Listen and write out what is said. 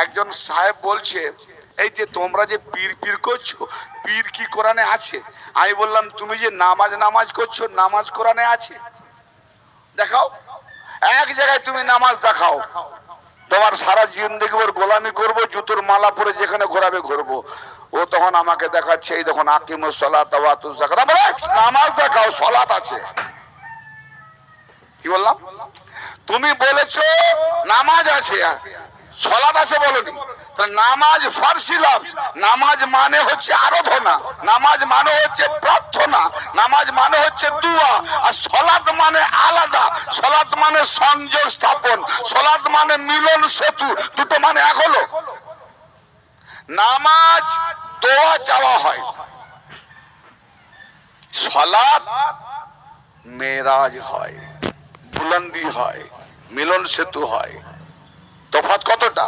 একজন সাহেব বলছে, এই যে তোমরা যে পীর পীর করছো, পীর কি কোরআনে আছে? আমি বললাম, তুমি যে নামাজ করছো, নামাজ কোরআনে আছে? দেখাও, এক জায়গায় তুমি নামাজ দেখাও। তোমার সারা জিন্দেগি ওর গোলামি করবো, জুতোর মালা পরে যেখানে ঘোরাবে ঘুরবো। ও তখন আমাকে দেখাচ্ছে, এই দেখুন আকিমুস সালাত ওয়া আতুজ যাকাত। নামাজ দেখাও, সালাত আছে। কি বললাম? তুমি বলেছো নামাজ আছে, সালাত আছে বলনি। নামাজ ফার্সি লফজ। নামাজ মানে হচ্ছে আরাধনা, নামাজ মানে হচ্ছে প্রার্থনা, নামাজ মানে হচ্ছে দুয়া। আর সালাত মানে আলাদা। সালাত মানে সংযোগ স্থাপন, সালাত মানে মিলন সেতু, দুটো মানে এক হলো। নামাজ দোয়া চাওয়া হয়, সালাত মেরাজ হয়, বুলন্দি হয়, মিলন সেতু হয়। তফাৎ কতটা?